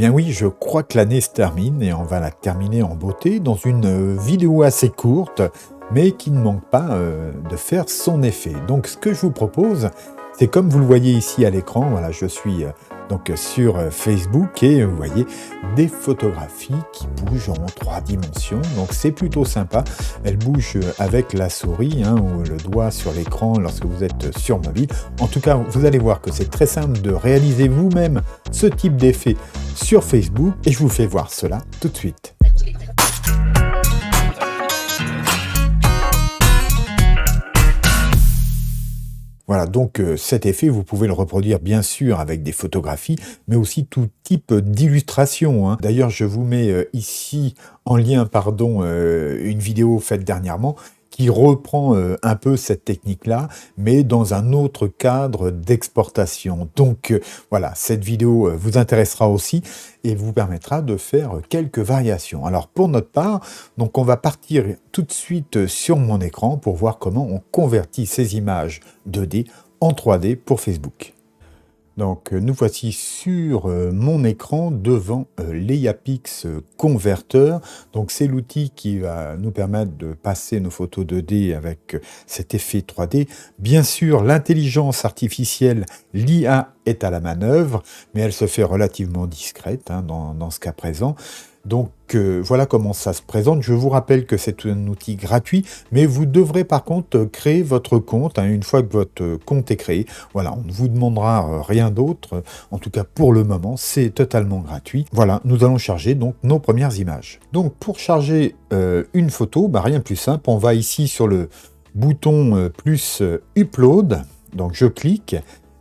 bien oui, je crois que l'année se termine et on va la terminer en beauté dans une vidéo assez courte, mais qui ne manque pas de faire son effet. Donc ce que je vous propose, c'est comme vous le voyez ici à l'écran, voilà, je suis donc sur Facebook et vous voyez des photographies qui bougent en 3 dimensions. Donc c'est plutôt sympa. Elles bougent avec la souris ou le doigt sur l'écran lorsque vous êtes sur mobile. En tout cas, vous allez voir que c'est très simple de réaliser vous-même ce type d'effet sur Facebook et je vous fais voir cela tout de suite. Voilà, donc cet effet, vous pouvez le reproduire bien sûr avec des photographies, mais aussi tout type d'illustration. D'ailleurs, je vous mets ici en lien, une vidéo faite dernièrement qui reprend un peu cette technique-là, mais dans un autre cadre d'exportation. Donc voilà, cette vidéo vous intéressera aussi et vous permettra de faire quelques variations. Alors pour notre part, donc on va partir tout de suite sur mon écran pour voir comment on convertit ces images 2D en 3D pour Facebook. Donc nous voici sur mon écran devant l'EIAPix Converter. Donc c'est l'outil qui va nous permettre de passer nos photos 2D avec cet effet 3D. Bien sûr, l'intelligence artificielle, l'IA est à la manœuvre, mais elle se fait relativement discrète dans ce cas présent. Donc voilà comment ça se présente. Je vous rappelle que c'est un outil gratuit, mais vous devrez par contre créer votre compte. Une fois que votre compte est créé, voilà, on ne vous demandera rien d'autre. En tout cas pour le moment, c'est totalement gratuit. Voilà, nous allons charger donc nos premières images. Donc pour charger une photo, rien de plus simple. On va ici sur le bouton plus Upload. Donc je clique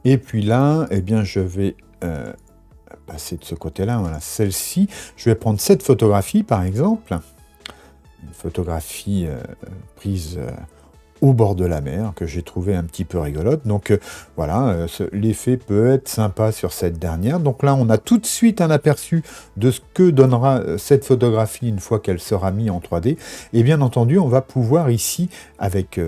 et puis là, eh bien je vais passer de ce côté-là, voilà, celle-ci. Je vais prendre cette photographie, par exemple. Une photographie prise au bord de la mer, que j'ai trouvé un petit peu rigolote. Donc voilà, l'effet peut être sympa sur cette dernière. Donc là, on a tout de suite un aperçu de ce que donnera cette photographie une fois qu'elle sera mise en 3D. Et bien entendu, on va pouvoir ici, avec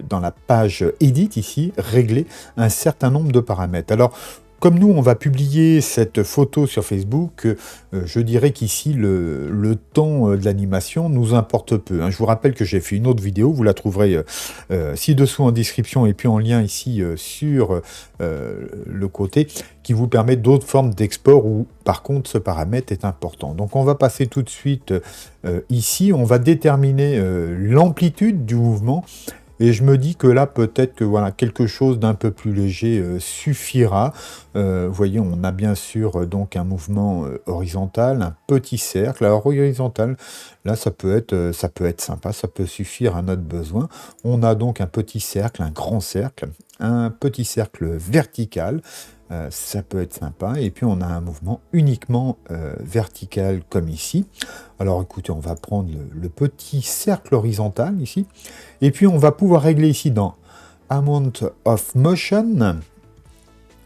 dans la page Edit, ici, régler un certain nombre de paramètres. Alors, comme nous, on va publier cette photo sur Facebook, je dirais qu'ici, le temps de l'animation nous importe peu. Je vous rappelle que j'ai fait une autre vidéo, vous la trouverez ci-dessous en description et puis en lien ici sur le côté, qui vous permet d'autres formes d'export où, par contre, ce paramètre est important. Donc, on va passer tout de suite ici, on va déterminer l'amplitude du mouvement. Et je me dis que là, peut-être que voilà, quelque chose d'un peu plus léger suffira. Vous voyez, on a bien sûr donc un mouvement horizontal, un petit cercle. Alors horizontal, là, ça peut être sympa, ça peut suffire à notre besoin. On a donc un petit cercle, un grand cercle, un petit cercle vertical. Ça peut être sympa. Et puis on a un mouvement uniquement vertical comme ici. Alors écoutez, on va prendre le petit cercle horizontal ici. Et puis on va pouvoir régler ici dans Amount of Motion,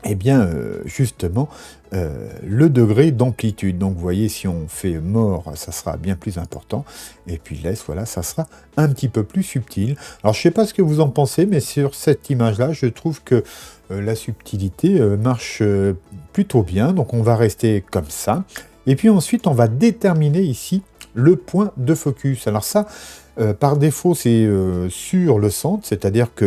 eh bien justement le degré d'amplitude. Donc vous voyez, si on fait mort, ça sera bien plus important. Et puis laisse, voilà, ça sera un petit peu plus subtil. Alors je ne sais pas ce que vous en pensez, mais sur cette image-là, je trouve que la subtilité marche plutôt bien. Donc on va rester comme ça. Et puis ensuite, on va déterminer ici le point de focus. Alors ça, par défaut, c'est sur le centre, c'est-à-dire que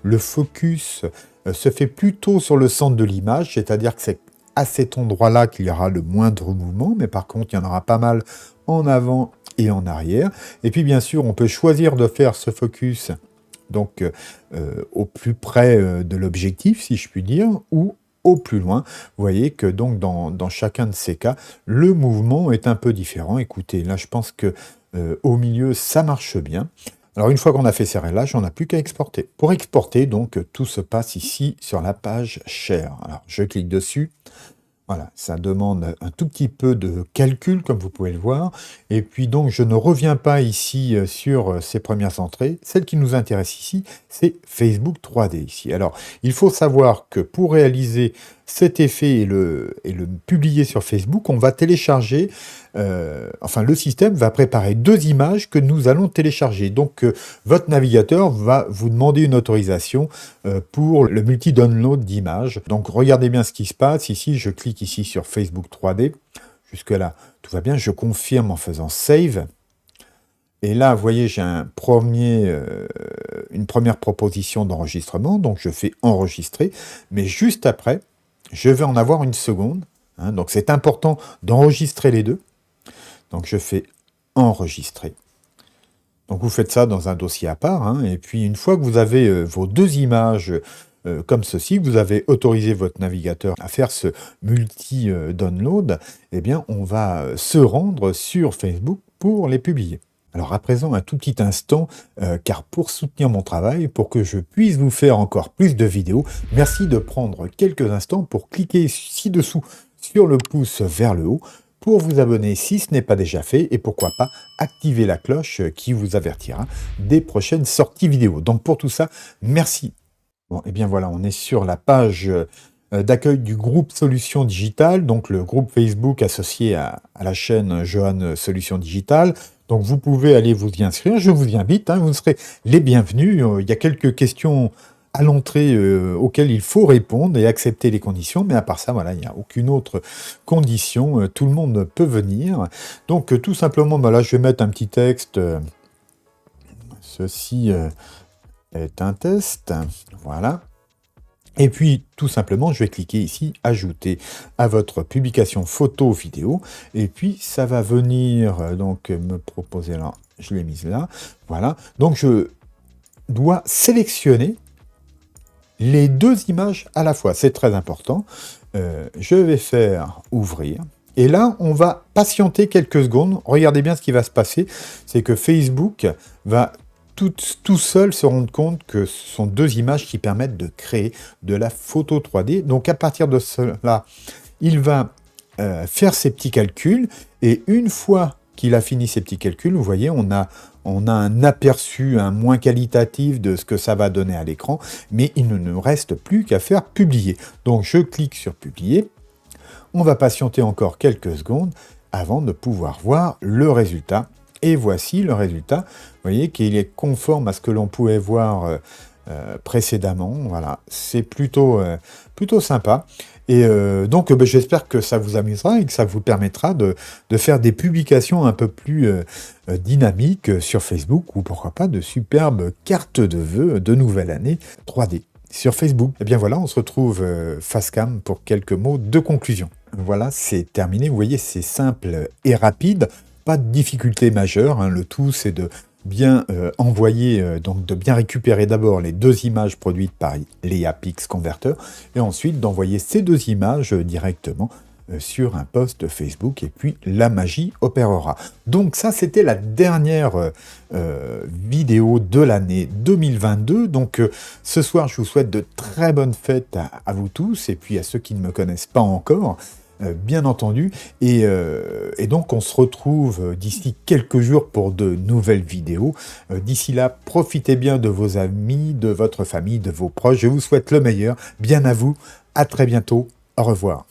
le focus se fait plutôt sur le centre de l'image, c'est-à-dire que c'est à cet endroit-là qu'il y aura le moindre mouvement, mais par contre, il y en aura pas mal en avant et en arrière. Et puis, bien sûr, on peut choisir de faire ce focus donc au plus près de l'objectif, si je puis dire, ou au plus loin. Vous voyez que donc dans chacun de ces cas, le mouvement est un peu différent. Écoutez, là, je pense que au milieu, ça marche bien. Alors, une fois qu'on a fait ces réglages, on n'a plus qu'à exporter. Pour exporter, donc, tout se passe ici sur la page Share. Alors, je clique dessus. Voilà, ça demande un tout petit peu de calcul, comme vous pouvez le voir. Et puis donc, je ne reviens pas ici sur ces premières entrées. Celle qui nous intéresse ici, c'est Facebook 3D ici. Alors, il faut savoir que pour réaliser cet effet et le publier sur Facebook, on va télécharger, le système va préparer 2 images que nous allons télécharger. Donc, votre navigateur va vous demander une autorisation pour le multi-download d'images. Donc, regardez bien ce qui se passe. Ici, je clique ici sur Facebook 3D. Jusque-là, tout va bien. Je confirme en faisant Save. Et là, vous voyez, j'ai une première proposition d'enregistrement, donc je fais enregistrer, mais juste après, je vais en avoir une seconde, hein, donc c'est important d'enregistrer les deux. Donc je fais enregistrer. Donc vous faites ça dans un dossier à part, hein, et puis une fois que vous avez vos deux images comme ceci, vous avez autorisé votre navigateur à faire ce multi-download, eh bien on va se rendre sur Facebook pour les publier. Alors à présent, un tout petit instant, car pour soutenir mon travail, pour que je puisse vous faire encore plus de vidéos, merci de prendre quelques instants pour cliquer ci-dessous sur le pouce vers le haut, pour vous abonner si ce n'est pas déjà fait, et pourquoi pas activer la cloche qui vous avertira des prochaines sorties vidéo. Donc pour tout ça, merci. Bon, et bien voilà, on est sur la page d'accueil du groupe Solutions Digitales, donc le groupe Facebook associé à la chaîne Johan Solutions Digitales. Donc vous pouvez aller vous y inscrire, je vous y invite, hein, vous serez les bienvenus. Il y a quelques questions à l'entrée auxquelles il faut répondre et accepter les conditions, mais à part ça, voilà, il n'y a aucune autre condition, tout le monde peut venir. Donc tout simplement, bah là je vais mettre un petit texte, ceci est un test, voilà. Et puis, tout simplement, je vais cliquer ici « Ajouter à votre publication photo vidéo ». Et puis, ça va venir donc me proposer là. Je l'ai mise là. Voilà. Donc, je dois sélectionner les deux images à la fois. C'est très important. Je vais faire « Ouvrir ». Et là, on va patienter quelques secondes. Regardez bien ce qui va se passer. C'est que Facebook va tout seul se rendre compte que ce sont deux images qui permettent de créer de la photo 3D. Donc à partir de cela, il va faire ses petits calculs, et une fois qu'il a fini ses petits calculs, vous voyez, on a un aperçu, un moins qualitatif de ce que ça va donner à l'écran, mais il ne nous reste plus qu'à faire publier. Donc je clique sur publier, on va patienter encore quelques secondes avant de pouvoir voir le résultat. Et voici le résultat. Vous voyez qu'il est conforme à ce que l'on pouvait voir précédemment. Voilà, c'est plutôt sympa. Et donc, j'espère que ça vous amusera et que ça vous permettra de faire des publications un peu plus dynamiques sur Facebook, ou pourquoi pas de superbes cartes de vœux de nouvelle année 3D sur Facebook. Et bien voilà, on se retrouve face cam pour quelques mots de conclusion. Voilà, c'est terminé. Vous voyez, c'est simple et rapide. Pas de difficulté majeure, hein. Le tout c'est de bien envoyer, donc de bien récupérer d'abord les deux images produites par l'EAPix Converter, et ensuite d'envoyer ces deux images directement sur un post Facebook, et puis la magie opérera. Donc ça, c'était la dernière vidéo de l'année 2022. Donc ce soir, je vous souhaite de très bonnes fêtes à vous tous, et puis à ceux qui ne me connaissent pas encore, bien entendu, et donc on se retrouve d'ici quelques jours pour de nouvelles vidéos. D'ici là, profitez bien de vos amis, de votre famille, de vos proches. Je vous souhaite le meilleur. Bien à vous, à très bientôt, au revoir.